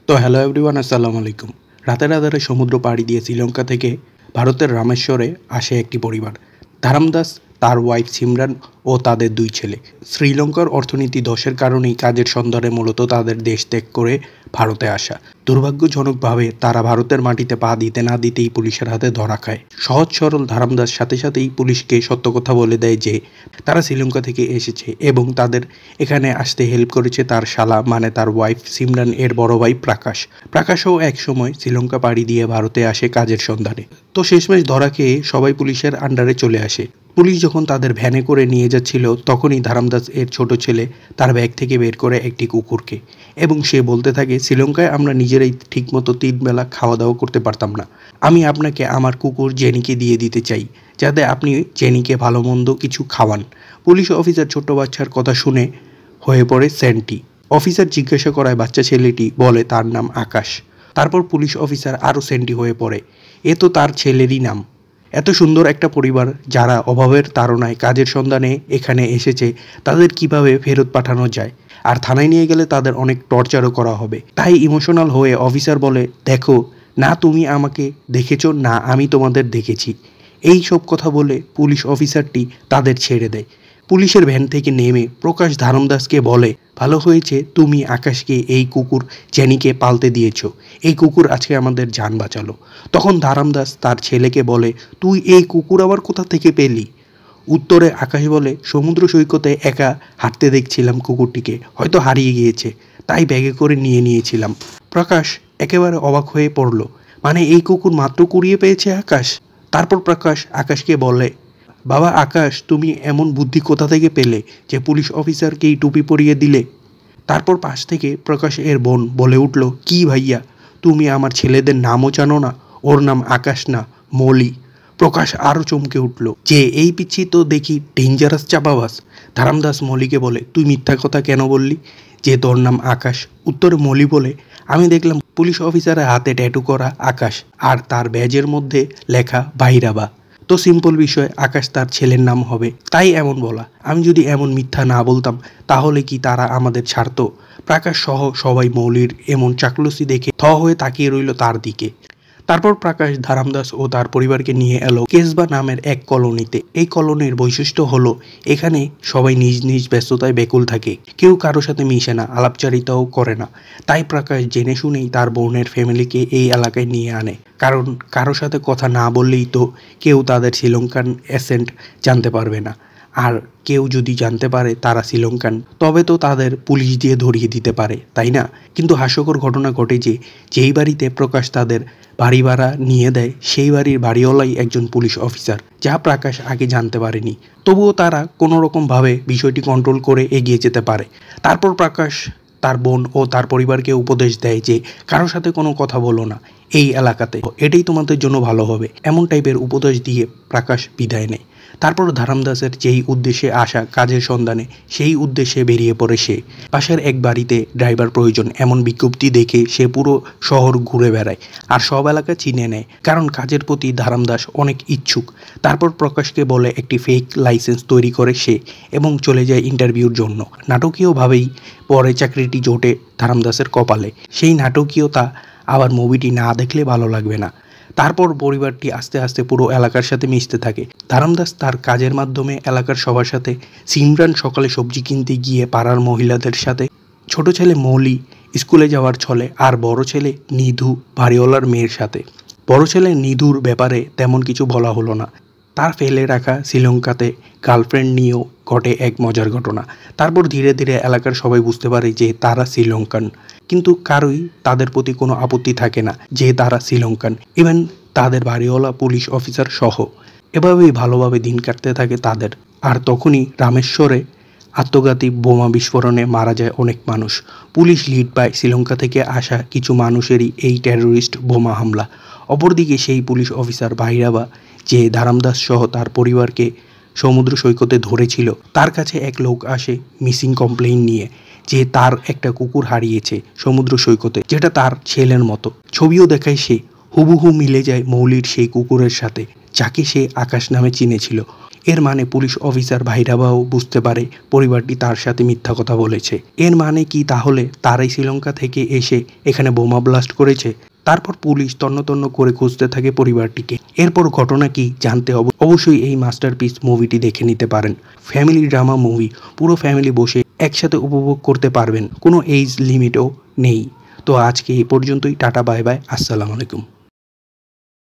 তো hello everyone, আসসালামু আলাইকুম। রাতের আধারে সমুদ্র পাড়ি দিয়ে শ্রীলঙ্কা থেকে ভারতের রামেশ্বরে আসে একটি পরিবার। ধারামদাস, তার ওয়াইফ সিমরান ও তাদের দুই ছেলে। শ্রীলঙ্কার অর্থনীতি ধসের কারণেই কাজের সন্ধানে মূলত তাদের দেশ ত্যাগ করে ভারতে আসা। দুর্ভাগ্যজনকভাবে তারা ভারতের মাটিতে পা দিতে না দিতেই পুলিশের হাতে ধরা খায়। সহজ সরল ধারামদাস সাথে সাথেই পুলিশকে সত্য কথা বলে দেয় যে তারা শ্রীলঙ্কা থেকে এসেছে এবং তাদের এখানে আসতে হেল্প করেছে তার শালা, মানে তার ওয়াইফ সিমরান এর বড় ভাই প্রকাশ। প্রকাশও একসময় শ্রীলঙ্কা পাড়ি দিয়ে ভারতে আসে কাজের সন্ধানে। তো শেষমেশ ধরা খেয়ে সবাই পুলিশের আন্ডারে চলে আসে। পুলিশ যখন তাদের ভ্যানে করে নিয়ে যাচ্ছিল তখনই ধারামদাস এর ছোট ছেলে তার ব্যাগ থেকে বের করে একটি কুকুরকে, এবং সে বলতে থাকে, শ্রীলঙ্কায় আমরা নিজেরাই ঠিকমতো 3 বেলা খাওয়া দাওয়া করতে পারতাম না। আমি আপনাকে আমার কুকুর জেনিকে দিয়ে দিতে চাই, যাতে আপনি জেনিকে ভালো মন্দ কিছু খাওয়ান। পুলিশ অফিসার ছোট্ট বাচ্চার কথা শুনে হয়ে পড়ে সেন্টি। অফিসার জিজ্ঞাসা করায় বাচ্চা ছেলেটি বলে তার নাম আকাশ। তারপর পুলিশ অফিসার আরও সেন্টি হয়ে পড়ে, এ তো তার ছেলেরই নাম। এত সুন্দর একটা পরিবার যারা অভাবের তাড়নায় কাজের সন্ধানে এখানে এসেছে, তাদের কিভাবে ফেরত পাঠানো যায়? আর থানায় নিয়ে গেলে তাদের অনেক টর্চারও করা হবে। তাই ইমোশনাল হয়ে অফিসার বলে, দেখো, না তুমি আমাকে দেখেছো না আমি তোমাদের দেখেছি। এই সব কথা বলে পুলিশ অফিসারটি তাদের ছেড়ে দেয়। পুলিশের ভ্যান থেকে নেমে প্রকাশ ধারামদাসকে বলে, ভালো হয়েছে তুমি আকাশকে এই কুকুর জেনিকে পালতে দিয়েছো। এই কুকুর আজকে আমাদের জান বাঁচালো। তখন ধারামদাস তার ছেলেকে বলে, তুই এই কুকুর আবার কোথা থেকে পেলি? উত্তরে আকাশ বলে, সমুদ্র সৈকতে একা হাঁটতে দেখছিলাম কুকুরটিকে, হয়তো হারিয়ে গিয়েছে, তাই ব্যাগে করে নিয়েছিলাম। প্রকাশ একেবারে অবাক হয়ে পড়ল, মানে এই কুকুর মাত্র কুড়িয়ে পেয়েছে আকাশ? তারপর প্রকাশ আকাশকে বলে, বাবা আকাশ, তুমি এমন বুদ্ধি কোথা থেকে পেলে যে পুলিশ অফিসারকেই টুপি পরিয়ে দিলে? তারপর পাশ থেকে প্রকাশ এর বোন বলে উঠল, কি ভাইয়া, তুমি আমার ছেলেদের নামও জানো না? ওর নাম আকাশ না, মলি। প্রকাশ আরও চমকে উঠল যে এই পিচ্ছি তো দেখি ডেঞ্জারাস চাপাবাস। ধারামদাস মলিকে বলে, তুই মিথ্যা কথা কেন বললি যে তোর নাম আকাশ? উত্তরে মলি বলে, আমি দেখলাম পুলিশ অফিসারের হাতে ট্যাটু করা আকাশ, আর তার ব্যাজের মধ্যে লেখা ভাইরাবা। তো সিম্পল বিষয়, আকাশ তার ছেলের নাম হবে, তাই এমন বলা। আমি যদি এমন মিথ্যা না বলতাম তাহলে কি তারা আমাদের ছাড়তো? প্রকাশ সহ সবাই মৌলির এমন চাকলুসি দেখে থ হয়ে তাকিয়ে রইল তার দিকে। তারপর প্রকাশ ধারামদাস ও তার পরিবারকে নিয়ে এলো কেসবা নামের এক কলোনিতে। এই কলোনির বৈশিষ্ট্য হলো এখানে সবাই নিজ নিজ ব্যস্ততায় বেকুল থাকে, কেউ কারোর সাথে মিশে না, আলাপচারিতাও করে না। তাই প্রকাশ জেনে শুনেই তার বোনের ফ্যামিলিকে এই এলাকায় নিয়ে আনে, কারণ কারোর সাথে কথা না বললেই তো কেউ তাদের শ্রীলঙ্কান অ্যাসেন্ট জানতে পারবে না, আর কেউ যদি জানতে পারে তারা শ্রীলঙ্কান তবে তো তাদের পুলিশ দিয়ে ধরিয়ে দিতে পারে, তাই না? কিন্তু হাস্যকর ঘটনা ঘটে যে যেই বাড়িতে প্রকাশ তাদের বাড়ি ভাড়া নিয়ে দেয় সেই বাড়ির বাড়িওয়ালাই একজন পুলিশ অফিসার, যা প্রকাশ আগে জানতে পারেনি। তবুও তারা কোনো রকমভাবে বিষয়টি কন্ট্রোল করে এগিয়ে যেতে পারে। তারপর প্রকাশ তার বোন ও তার পরিবারকে উপদেশ দেয় যে কারোর সাথে কোনো কথা বলো না এই এলাকাতে, এটাই তোমাদের জন্য ভালো হবে। এমন টাইপের উপদেশ দিয়ে প্রকাশ বিদায় নেয়। তারপর ধারামদাসের যেই উদ্দেশ্যে আসা কাজের সন্ধানে, সেই উদ্দেশ্যে বেরিয়ে পড়ে সে। পাশের এক বাড়িতে ড্রাইভার প্রয়োজন এমন বিজ্ঞপ্তি দেখে সে পুরো শহর ঘুরে বেড়ায় আর সব এলাকা চিনে নেয়, কারণ কাজের প্রতি ধারামদাস অনেক ইচ্ছুক। তারপর প্রকাশকে বলে একটি ফেক লাইসেন্স তৈরি করে সে, এবং চলে যায় ইন্টারভিউর জন্য। নাটকীয়ভাবেই পরে চাকরিটি জোটে ধারামদাসের কপালে। সেই নাটকীয়তা আবার মুভিটি না দেখলে ভালো লাগবে না। তারপর পরিবারটি আস্তে আস্তে পুরো এলাকার সাথে মিশতে থাকে। ধারামদাস তার কাজের মাধ্যমে এলাকার সবার সাথে, সিমরান সকালে সবজি কিনতে গিয়ে পাড়ার মহিলাদের সাথে, ছোট ছেলে মৌলি স্কুলে যাওয়ার ছলে, আর বড় ছেলে নিধু বাড়িওয়ালার মেয়ের সাথে। বড় ছেলে নিধুর ব্যাপারে তেমন কিছু বলা হলো না, তার ফেলে রাখা শ্রীলঙ্কাতে গার্লফ্রেন্ড নিয়েও ঘটে এক মজার ঘটনা। তারপর ধীরে ধীরে এলাকার সবাই বুঝতে পারে যে তারা শ্রীলঙ্কান, কিন্তু কারোই তাদের প্রতি কোনো আপত্তি থাকে না যে তারা শ্রীলঙ্কান, ইভেন তাদের বাড়িওয়ালা পুলিশ অফিসার সহ। এভাবেই ভালোভাবে দিন কাটতে থাকে তাদের। আর তখনই রামেশ্বরে আত্মঘাতী বোমা বিস্ফোরণে মারা যায় অনেক মানুষ। পুলিশ লিড পায় শ্রীলঙ্কা থেকে আসা কিছু মানুষেরই এই টেরোরিস্ট বোমা হামলা। অপরদিকে সেই পুলিশ অফিসার ভাইরাবা, যে ধারামদাস সহ তার পরিবারকে সমুদ্র সৈকতে ধরেছিল, তার কাছে এক লোক আসে মিসিং কমপ্লেইন নিয়ে যে তার একটা কুকুর হারিয়েছে সমুদ্র সৈকতে, যেটা তার ছেলের মতো। ছবিও দেখায় সে, হুবহু মিলে যায় মৌলির সেই কুকুরের সাথে, যাকে সে আকাশ নামে চিনেছিল। এর মানে পুলিশ অফিসার ভাইরাবাও বুঝতে পারে পরিবারটি তার সাথে মিথ্যা কথা বলেছে। এর মানে কি তাহলে তারাই শ্রীলঙ্কা থেকে এসে এখানে বোমা ব্লাস্ট করেছে? তারপর পুলিশ তন্ন করে খুঁজতে থাকে পরিবারটিকে। এরপর ঘটনা কি জানতে অবশ্যই এই মাস্টারপিস মুভিটি দেখে নিতে পারেন। ফ্যামিলি ড্রামা মুভি, পুরো ফ্যামিলি বসে একসাথে উপভোগ করতে পারবেন, কোনো এজ লিমিটও নেই। তো আজকে এই পর্যন্তই। টাটা, বাই বাই, আসসালামু আলাইকুম।